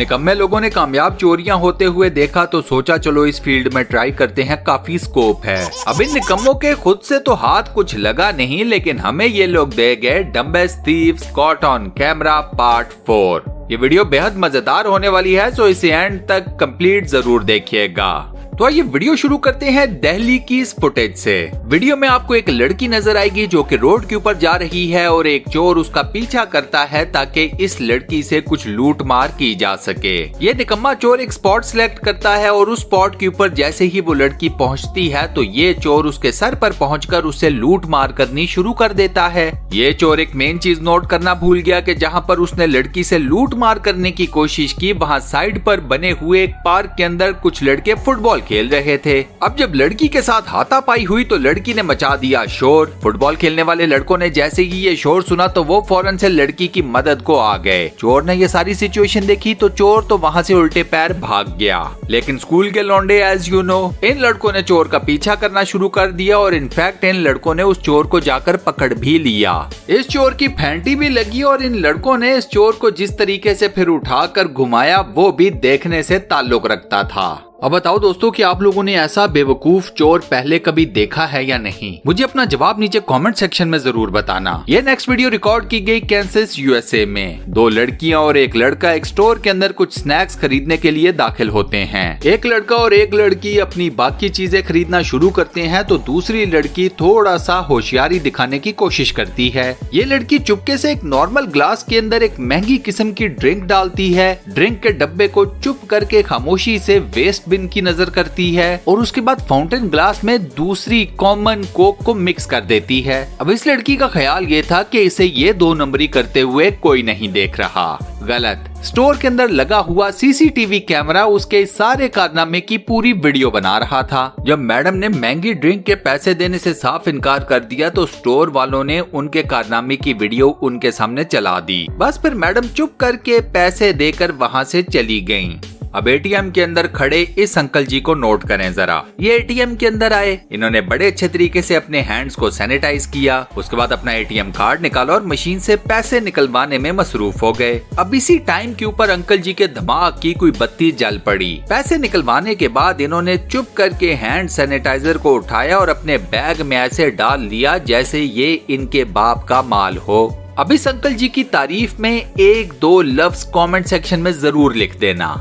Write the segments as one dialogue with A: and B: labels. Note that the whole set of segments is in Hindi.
A: निकम्मे लोगों ने कामयाब चोरियां होते हुए देखा तो सोचा चलो इस फील्ड में ट्राई करते हैं, काफी स्कोप है। अब इन निकम्मों के खुद से तो हाथ कुछ लगा नहीं, लेकिन हमें ये लोग दे गए dumbest thieves caught on camera part 4। ये वीडियो बेहद मजेदार होने वाली है, सो इसे एंड तक कंप्लीट जरूर देखिएगा। तो ये वीडियो शुरू करते हैं दिल्ली की इस फुटेज से। वीडियो में आपको एक लड़की नजर आएगी जो कि रोड के ऊपर जा रही है और एक चोर उसका पीछा करता है ताकि इस लड़की से कुछ लूट मार की जा सके। ये निकम्मा चोर एक स्पॉट सिलेक्ट करता है और उस स्पॉट के ऊपर जैसे ही वो लड़की पहुंचती है तो ये चोर उसके सर पर पहुंचकर उससे लूट मार करनी शुरू कर देता है। ये चोर एक मेन चीज नोट करना भूल गया कि जहां पर उसने लड़की से लूट मार करने की कोशिश की वहां साइड पर बने हुए एक पार्क के अंदर कुछ लड़के फुटबॉल खेल रहे थे। अब जब लड़की के साथ हाथापाई हुई तो लड़की ने मचा दिया शोर। फुटबॉल खेलने वाले लड़कों ने जैसे ही ये शोर सुना तो वो फौरन से लड़की की मदद को आ गए। चोर ने ये सारी सिचुएशन देखी तो चोर तो वहाँ से उल्टे पैर भाग गया, लेकिन स्कूल के लौंडे एज यू नो इन लड़कों ने चोर का पीछा करना शुरू कर दिया और इनफैक्ट इन लड़कों ने उस चोर को जाकर पकड़ भी लिया। इस चोर की फैंटी भी लगी और इन लड़कों ने इस चोर को जिस तरीके से फिर उठाकर घुमाया वो भी देखने से ताल्लुक रखता था। अब बताओ दोस्तों कि आप लोगों ने ऐसा बेवकूफ चोर पहले कभी देखा है या नहीं? मुझे अपना जवाब नीचे कमेंट सेक्शन में जरूर बताना। ये नेक्स्ट वीडियो रिकॉर्ड की गई कैंसस यूएसए में। 2 लड़कियां और एक लड़का एक स्टोर के अंदर कुछ स्नैक्स खरीदने के लिए दाखिल होते हैं। एक लड़का और एक लड़की अपनी बाकी चीजें खरीदना शुरू करते हैं तो दूसरी लड़की थोड़ा सा होशियारी दिखाने की कोशिश करती है। ये लड़की चुपके से एक नॉर्मल ग्लास के अंदर एक महंगी किस्म की ड्रिंक डालती है। ड्रिंक के डब्बे को चुप करके खामोशी से वेस्ट बिन की नजर करती है और उसके बाद फाउंटेन ग्लास में दूसरी कॉमन कोक को मिक्स कर देती है। अब इस लड़की का ख्याल ये था कि इसे ये 2 नंबरी करते हुए कोई नहीं देख रहा। गलत। स्टोर के अंदर लगा हुआ सीसीटीवी कैमरा उसके सारे कारनामे की पूरी वीडियो बना रहा था। जब मैडम ने महंगी ड्रिंक के पैसे देने से साफ इनकार कर दिया तो स्टोर वालों ने उनके कारनामे की वीडियो उनके सामने चला दी। बस फिर मैडम चुप करके पैसे देकर वहाँ से चली गयी। अब एटीएम के अंदर खड़े इस अंकल जी को नोट करें जरा। ये एटीएम के अंदर आए, इन्होंने बड़े अच्छे तरीके से अपने हैंड्स को सैनिटाइज किया, उसके बाद अपना एटीएम कार्ड निकाला और मशीन से पैसे निकलवाने में मसरूफ हो गए। अब इसी टाइम के ऊपर अंकल जी के दिमाग की कोई बत्ती जल पड़ी। पैसे निकलवाने के बाद इन्होंने चुप करके हैंड सैनिटाइजर को उठाया और अपने बैग में ऐसे डाल लिया जैसे ये इनके बाप का माल हो। अब इस अंकल जी की तारीफ में 1-2 लफ्ज कमेंट सेक्शन में जरूर लिख देना।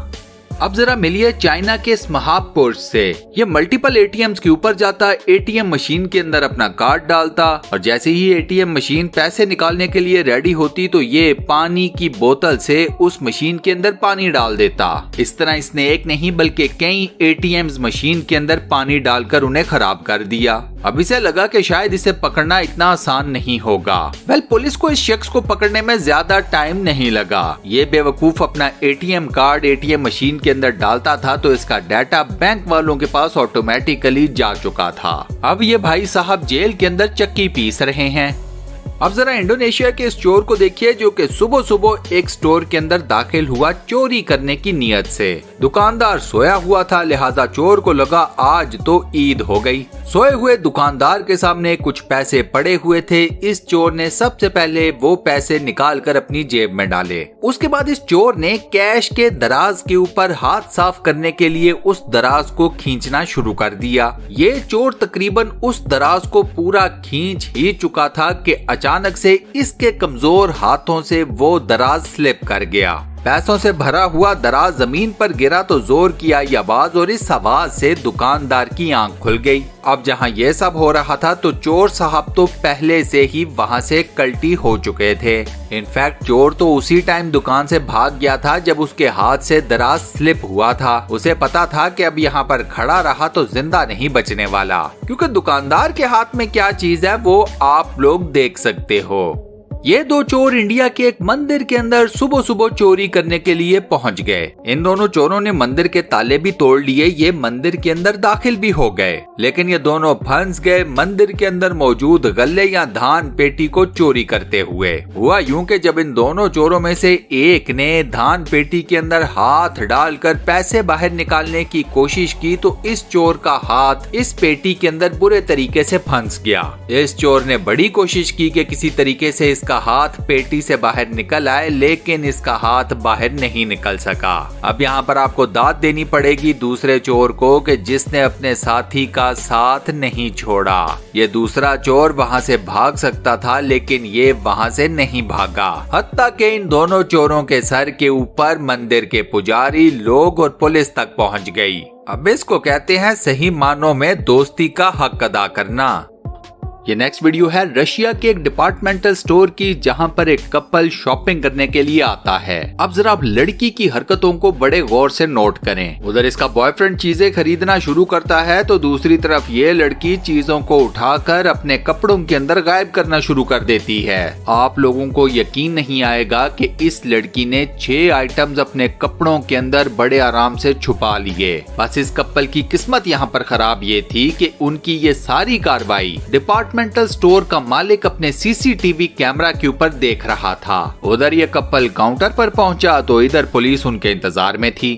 A: अब जरा मिलिए चाइना के स्माहापुर से। ये मल्टीपल एटीएम्स के ऊपर जाता, एटीएम मशीन के अंदर अपना कार्ड डालता और जैसे ही एटीएम मशीन पैसे निकालने के लिए रेडी होती तो ये पानी की बोतल से उस मशीन के अंदर पानी डाल देता। इस तरह इसने एक नहीं बल्कि कई एटीएम्स मशीन के अंदर पानी डालकर उन्हें खराब कर दिया। अब इसे लगा कि शायद इसे पकड़ना इतना आसान नहीं होगा। वेल, पुलिस को इस शख्स को पकड़ने में ज्यादा टाइम नहीं लगा। ये बेवकूफ अपना एटीएम कार्ड एटीएम मशीन के अंदर डालता था तो इसका डाटा बैंक वालों के पास ऑटोमेटिकली जा चुका था। अब ये भाई साहब जेल के अंदर चक्की पीस रहे हैं। अब जरा इंडोनेशिया के इस चोर को देखिए जो कि सुबह सुबह एक स्टोर के अंदर दाखिल हुआ चोरी करने की नियत से। दुकानदार सोया हुआ था, लिहाजा चोर को लगा आज तो ईद हो गई। सोए हुए दुकानदार के सामने कुछ पैसे पड़े हुए थे। इस चोर ने सबसे पहले वो पैसे निकालकर अपनी जेब में डाले। उसके बाद इस चोर ने कैश के दराज के ऊपर हाथ साफ करने के लिए उस दराज को खींचना शुरू कर दिया। ये चोर तकरीबन उस दराज को पूरा खींच ही चुका था कि अचानक से इसके कमजोर हाथों से वो दराज स्लिप कर गया। पैसों से भरा हुआ दराज जमीन पर गिरा तो जोर की आई आवाज और इस आवाज से दुकानदार की आंख खुल गई। अब जहां ये सब हो रहा था तो चोर साहब तो पहले से ही वहां से कल्टी हो चुके थे। इनफैक्ट चोर तो उसी टाइम दुकान से भाग गया था जब उसके हाथ से दराज स्लिप हुआ था। उसे पता था कि अब यहाँ पर खड़ा रहा तो जिंदा नहीं बचने वाला, क्योंकि दुकानदार के हाथ में क्या चीज है वो आप लोग देख सकते हो। ये 2 चोर इंडिया के एक मंदिर के अंदर सुबह सुबह चोरी करने के लिए पहुंच गए। इन दोनों चोरों ने मंदिर के ताले भी तोड़ लिए, ये मंदिर के अंदर दाखिल भी हो गए, लेकिन ये दोनों फंस गए मंदिर के अंदर मौजूद गल्ले या धान पेटी को चोरी करते हुए। हुआ यूं कि जब इन दोनों चोरों में से एक ने धान पेटी के अंदर हाथ डालकर पैसे बाहर निकालने की कोशिश की तो इस चोर का हाथ इस पेटी के अंदर बुरे तरीके से फंस गया। इस चोर ने बड़ी कोशिश की कि किसी तरीके से इस इसका हाथ पेटी से बाहर निकल आए, लेकिन इसका हाथ बाहर नहीं निकल सका। अब यहाँ पर आपको दाद देनी पड़ेगी दूसरे चोर को कि जिसने अपने साथी का साथ नहीं छोड़ा। ये दूसरा चोर वहाँ से भाग सकता था, लेकिन ये वहाँ से नहीं भागा। हत्ता के इन दोनों चोरों के सर के ऊपर मंदिर के पुजारी, लोग और पुलिस तक पहुँच गई। अब इसको कहते हैं सही मानों में दोस्ती का हक अदा करना। ये नेक्स्ट वीडियो है रशिया के एक डिपार्टमेंटल स्टोर की, जहां पर एक कपल शॉपिंग करने के लिए आता है। अब जरा आप लड़की की हरकतों को बड़े गौर से नोट करें। उधर इसका बॉयफ्रेंड चीजें खरीदना शुरू करता है तो दूसरी तरफ ये लड़की चीजों को उठाकर अपने कपड़ों के अंदर गायब करना शुरू कर देती है। आप लोगों को यकीन नहीं आएगा कि इस लड़की ने 6 आइटम्स अपने कपड़ों के अंदर बड़े आराम से छुपा लिए। बस इस कपल की किस्मत यहाँ पर खराब ये थी कि उनकी ये सारी कार्रवाई डिपार्टमेंटल स्टोर का मालिक अपने सीसीटीवी कैमरा के ऊपर देख रहा था। उधर ये कपल काउंटर पर पहुंचा तो इधर पुलिस उनके इंतजार में थी।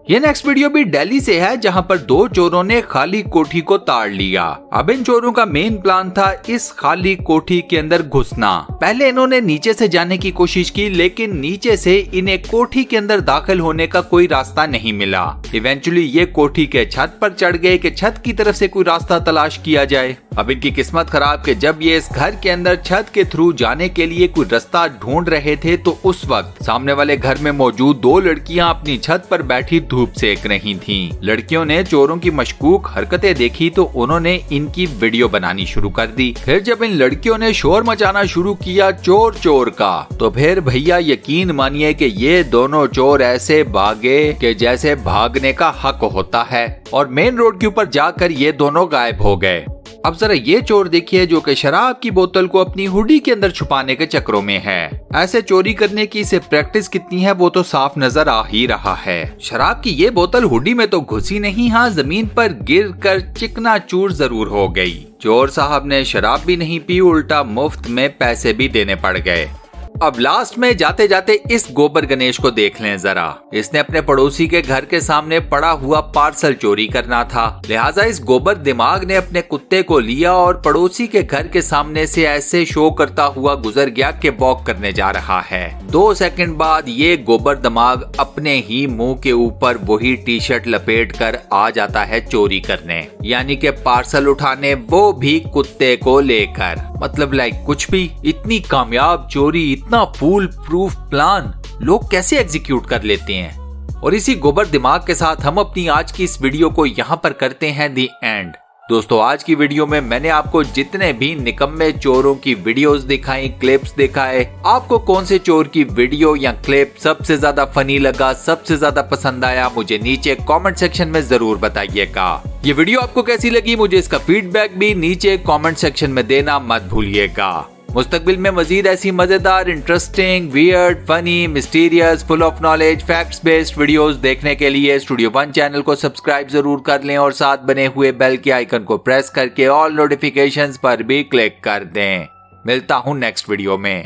A: ये नेक्स्ट वीडियो भी दिल्ली से है, जहां पर 2 चोरों ने खाली कोठी को ताड़ लिया। अब इन चोरों का मेन प्लान था इस खाली कोठी के अंदर घुसना। पहले इन्होंने नीचे से जाने की कोशिश की, लेकिन नीचे से इन्हें कोठी के अंदर दाखिल होने का कोई रास्ता नहीं मिला। इवेंचुअली ये कोठी के छत पर चढ़ गए कि छत की तरफ से कोई रास्ता तलाश किया जाए। अब इनकी किस्मत खराब कि जब ये इस घर के अंदर छत के थ्रू जाने के लिए कोई रास्ता ढूंढ रहे थे तो उस वक्त सामने वाले घर में मौजूद 2 लड़कियां अपनी छत पर बैठी धूप सेक रही थीं। लड़कियों ने चोरों की मशकूक हरकतें देखी तो उन्होंने इनकी वीडियो बनानी शुरू कर दी। फिर जब इन लड़कियों ने शोर मचाना शुरू किया चोर चोर का, तो फिर भैया यकीन मानिए कि ये दोनों चोर ऐसे भागे कि जैसे भागने का हक होता है, और मेन रोड के ऊपर जाकर ये दोनों गायब हो गए। अब जरा ये चोर देखिए जो कि शराब की बोतल को अपनी हुडी के अंदर छुपाने के चक्रों में है। ऐसे चोरी करने की इसे प्रैक्टिस कितनी है वो तो साफ नजर आ ही रहा है। शराब की ये बोतल हुडी में तो घुसी नहीं, हाँ जमीन पर गिरकर चिकनाचूर जरूर हो गई। चोर साहब ने शराब भी नहीं पी, उल्टा मुफ्त में पैसे भी देने पड़ गए। अब लास्ट में जाते जाते इस गोबर गणेश को देख लें जरा। इसने अपने पड़ोसी के घर के सामने पड़ा हुआ पार्सल चोरी करना था, लिहाजा इस गोबर दिमाग ने अपने कुत्ते को लिया और पड़ोसी के घर के सामने से ऐसे शो करता हुआ गुजर गया कि वॉक करने जा रहा है। 2 सेकंड बाद ये गोबर दिमाग अपने ही मुंह के ऊपर वही टी शर्ट लपेट कर आ जाता है चोरी करने, यानी कि पार्सल उठाने, वो भी कुत्ते को लेकर। मतलब लाइक कुछ भी, इतनी कामयाब चोरी, इतना फूल प्रूफ प्लान लोग कैसे एग्जीक्यूट कर लेते हैं। और इसी गोबर दिमाग के साथ हम अपनी आज की इस वीडियो को यहाँ पर करते हैं दी एंड। दोस्तों आज की वीडियो में मैंने आपको जितने भी निकम्मे चोरों की वीडियोस दिखाई, क्लिप्स दिखाए, आपको कौन से चोर की वीडियो या क्लिप सबसे ज्यादा फनी लगा, सबसे ज्यादा पसंद आया, मुझे नीचे कमेंट सेक्शन में जरूर बताइएगा। ये वीडियो आपको कैसी लगी, मुझे इसका फीडबैक भी नीचे कमेंट सेक्शन में देना मत भूलिएगा। मुस्तकबिल में मजीद ऐसी मजेदार, interesting, weird, funny, mysterious, full of knowledge, facts based videos देखने के लिए स्टूडियो 1 चैनल को सब्सक्राइब जरूर कर लें और साथ बने हुए बेल के आइकन को प्रेस करके ऑल नोटिफिकेशंस पर भी क्लिक कर दें। मिलता हूं नेक्स्ट वीडियो में।